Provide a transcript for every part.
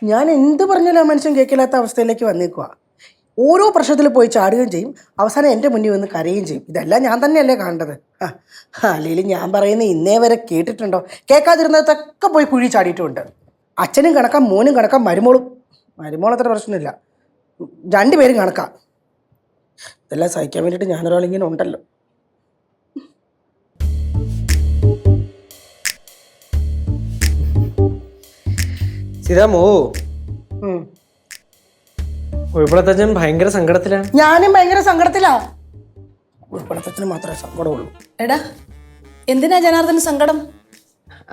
ഞാൻ എന്ത് പറഞ്ഞാലും ആ മനുഷ്യൻ കേൾക്കില്ലാത്ത അവസ്ഥയിലേക്ക് വന്നേക്കുക. ഓരോ പ്രശ്നത്തിൽ പോയി ചാടുകയും ചെയ്യും, അവസാനം എൻ്റെ മുന്നിൽ വന്ന് കരയുകയും ചെയ്യും. ഇതെല്ലാം ഞാൻ തന്നെയല്ലേ കാണേണ്ടത്? അല്ലെങ്കിൽ ഞാൻ പറയുന്നത് ഇന്നേ വരെ കേട്ടിട്ടുണ്ടോ? കേൾക്കാതിരുന്നതൊക്കെ പോയി കുഴി ചാടിയിട്ടുമുണ്ട്. അച്ഛനും കണക്കാം, മോനും കണക്കാം, മരുമോളത്ര പ്രശ്നമില്ല, രണ്ടുപേരും കണക്കാം. ഇതെല്ലാം സഹിക്കാൻ വേണ്ടിയിട്ട് ഞാനൊരാളിങ്ങനെ ഉണ്ടല്ലോ. സീതാമോ, കുഴപ്പത്തച്ഛൻ ഭയങ്കര സങ്കടത്തിലാണ്. ഞാനും ഭയങ്കര സങ്കടത്തിലാ. കുഴപ്പത്തച്ഛന് മാത്രമേ സങ്കടമുള്ളൂ. എടാ, എന്തിനാ ജനാർദ്ദന് സങ്കടം?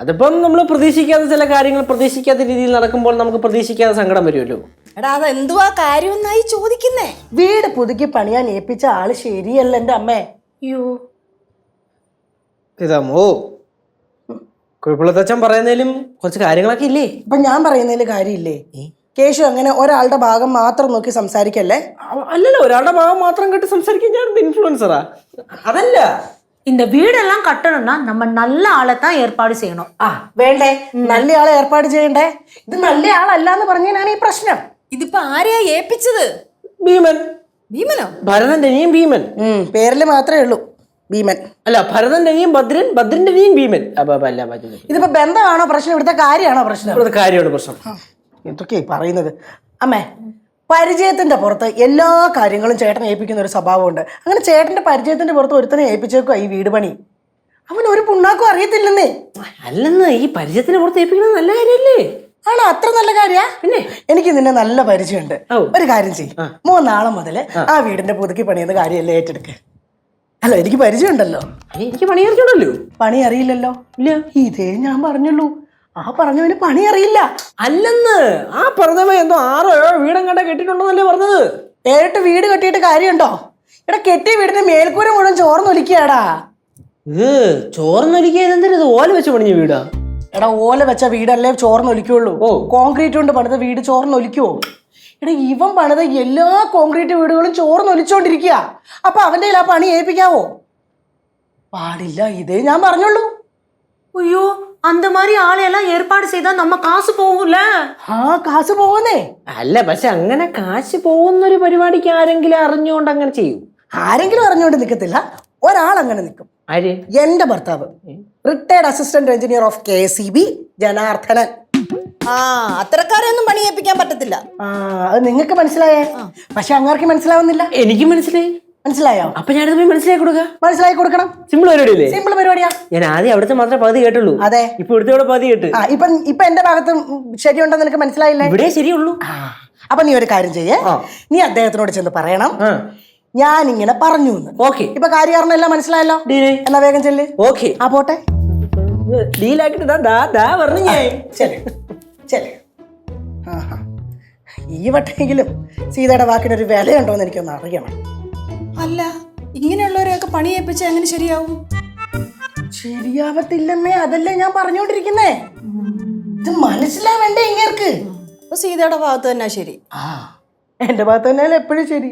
അതിപ്പം നമ്മൾ പ്രതീക്ഷിക്കാത്ത ചില കാര്യങ്ങൾ പ്രതീക്ഷിക്കാത്ത രീതിയിൽ നടക്കുമ്പോൾ നമുക്ക് പ്രതീക്ഷിക്കാതെ സങ്കടം വരുമല്ലോ. എടാ, അതെന്തുവാ കാര്യമെന്നായി ചോദിക്കുന്നേ? വീട് പുതുക്കി പണിയാൻ ഏൽപ്പിച്ച ആള് ശരിയല്ല എൻ്റെ അമ്മേ. അയ്യോ സീതാമോ, കുഴപ്പത്തച്ഛൻ പറയുന്നതിലും കുറച്ച് കാര്യങ്ങളൊക്കെ ഇല്ലേ? ഇപ്പൊ ഞാൻ പറയുന്നതിൽ കാര്യമില്ലേ? കേശു അങ്ങനെ ഒരാളുടെ ഭാഗം മാത്രം നോക്കി സംസാരിക്കല്ലേ. അല്ലല്ലോ, ഒരാളുടെ ഭാഗം മാത്രം കേട്ട് സംസാരിക്കാൻ ഞാൻ ഇൻഫ്ലുവൻസറാ. അതല്ല, இந்த வீடெல்லாம் கட்டணும்னா நம்ம நல்ல ஆளை தான் ஏற்பாடு செய்யணும். വേണ്ടേ, നല്ല ആളെ ഏർപ്പാട് ചെയ്യണ്ടേ? ഇത് നല്ല ആളല്ലാന്ന് പറഞ്ഞാണ് ഈ പ്രശ്നം. ഇതിപ്പോ ആരെയാ ഏൽപ്പിച്ചത്? ഭീമൻ. ഭീമനോ? ഭരതന്റെ അനിയൻ ഭീമൻ. പേരില് മാത്രമേ ഉള്ളൂ ഭീമൻ. അല്ല, ഭരതന്റെ അനിയൻ ഭദ്രൻ, ഭദ്രന്റെ അനിയൻ ഭീമൻ. ഇതിപ്പോ ബന്ധമാണോ പ്രശ്നം, ഇവിടുത്തെ കാര്യമാണോ പ്രശ്നം? ഇവിടുത്തെ കാര്യമാണ് പ്രശ്നം. എന്തൊക്കെയാ പറയുന്നത് അമ്മേ? പരിചയത്തിന്റെ പുറത്ത് എല്ലാ കാര്യങ്ങളും ചേട്ടനെ ഏൽപ്പിക്കുന്ന ഒരു സ്വഭാവമുണ്ട്. അങ്ങനെ ചേട്ടന്റെ പരിചയത്തിന്റെ പുറത്ത് ഒരുത്തനെ ഏൽപ്പിച്ചേക്കുക ഈ വീട് പണി. അവൻ ഒരു പുണ്ണാക്കും അറിയത്തില്ലെന്നേ. അല്ലെന്ന്, ഈ പരിചയത്തിന് പുറത്ത് ഏൽപ്പിക്കുന്നത് നല്ല കാര്യമല്ലേ? ആണോ? അത്ര നല്ല കാര്യ? പിന്നെ എനിക്ക് നിന്നെ നല്ല പരിചയമുണ്ട്. ഒരു കാര്യം ചെയ്യും, 3 നാളെ മുതൽ ആ വീടിന്റെ പുതുക്കി പണിയുന്ന കാര്യമല്ലേ ഏറ്റെടുക്ക. അല്ല, എനിക്ക് പരിചയമുണ്ടല്ലോ. എനിക്ക് പണി അറിഞ്ഞോളൂ. പണി അറിയില്ലല്ലോ? ഇല്ല, ഇതേ ഞാൻ പറഞ്ഞുള്ളൂ. ആ പറഞ്ഞവന് പണി അറിയില്ല. അല്ലെന്ന്, ആ പറഞ്ഞവ എന്തോ 6 or 7 വീടും കണ്ട കെട്ടിട്ടുണ്ടോന്നല്ലേ പറഞ്ഞത്? 7 വീട് കെട്ടിയിട്ട് കാര്യമുണ്ടോ? ഇവിടെ കെട്ടിയ വീടിന്റെ മേൽക്കൂര മുഴുവൻ ചോർന്നൊലിക്കാടാ. ചോർന്നൊലിക്കാൻ എന്തിനത്? ഓല വെച്ച് പണിഞ്ഞ വീടാ. എടാ, ഓല വെച്ച വീടല്ലേ ചോർന്നൊലിക്കുള്ളൂ. കോൺക്രീറ്റ് കൊണ്ട് പണിത വീട് ചോർന്നൊലിക്കുവോ? എടാ, ഇവൻ പണിത എല്ലാ കോൺക്രീറ്റ് വീടുകളും ചോർന്നൊലിച്ചോണ്ടിരിക്കുക. അപ്പൊ അവന്റെ ആ പണി ഏൽപ്പിക്കാവോ? പാടില്ല, ഇതേ ഞാൻ പറഞ്ഞുള്ളൂ. ஐயோ, அந்த மாதிரி ஆளையெல்லாம் ஏற்பாடு செய்தா நம்ம காசு போகும்ல. കാശ് പോകുന്നേ. അല്ല, പക്ഷെ അങ്ങനെ കാശ് പോകുന്നൊരു പരിപാടിക്ക് ആരെങ്കിലും അറിഞ്ഞുകൊണ്ട് അങ്ങനെ ചെയ്യും? ആരെങ്കിലും അറിഞ്ഞുകൊണ്ട് നിൽക്കത്തില്ല, ഒരാൾ അങ്ങനെ നിൽക്കും. ആര്? എന്റെ ഭർത്താവ്, retired assistant engineer of KCB Janardhanan. അത്രക്കാരെയൊന്നും പണി ഏൽപ്പിക്കാൻ പറ്റത്തില്ല. അത് നിങ്ങൾക്ക് മനസ്സിലായേ? പക്ഷെ അങ്ങാർക്ക് മനസ്സിലാവുന്നില്ല. എനിക്ക് മനസ്സിലായി. മനസ്സിലായോ? അപ്പൊ ഞാനത് പോയി മനസ്സിലാക്കി കൊടുക്കാം. മനസ്സിലാക്കി കൊടുക്കണം. സിമ്പിൾ പരിപാടിയല്ലേ? സിമ്പിൾ പരിപാടിയാ. ഞാൻ ആദ്യം അവിടുത്തെ മാത്രമേ പകുതി കേട്ടുള്ളൂ. അതെ, ഇപ്പൊ ഇവിടുത്തെ പകുതി കേട്ട്. ഇപ്പൊ എന്റെ ഭാഗത്ത് ശരിയുണ്ടെന്ന് നിനക്ക് മനസ്സിലായില്ലേ? ഇവിടെ ശരിയുള്ളൂ. അപ്പൊ നീ ഒരു കാര്യം ചെയ്യേ, നീ അദ്ദേഹത്തിനോട് ചെന്ന് പറയണം ഞാൻ ഇങ്ങനെ പറഞ്ഞു. ഓക്കെ, ഇപ്പൊ കാര്യം എല്ലാം മനസ്സിലായല്ലോ? എന്നാ വേഗം ചെല്ല്. ഓക്കെ, ആ പോട്ടെ. ഈ വട്ടെങ്കിലും സീതയുടെ വാക്കിനൊരു വിലയുണ്ടോ എന്ന് എനിക്കൊന്ന് അറിയണം. അല്ല, ഇങ്ങനെയുള്ളവരെയൊക്കെ പണി ഏൽപ്പിച്ച എങ്ങനെ ശരിയാവും? ശരിയാവത്തില്ലമ്മേ, അതല്ലേ ഞാൻ പറഞ്ഞോണ്ടിരിക്കുന്നേ. ഇത് മനസ്സിലാവേണ്ടേ ഇങ്ങേർക്ക്? അപ്പൊ സീതയുടെ ഭാഗത്ത് തന്നെ ശരി. എന്റെ ഭാഗത്ത് തന്നെയല്ലേ എപ്പോഴും ശരി.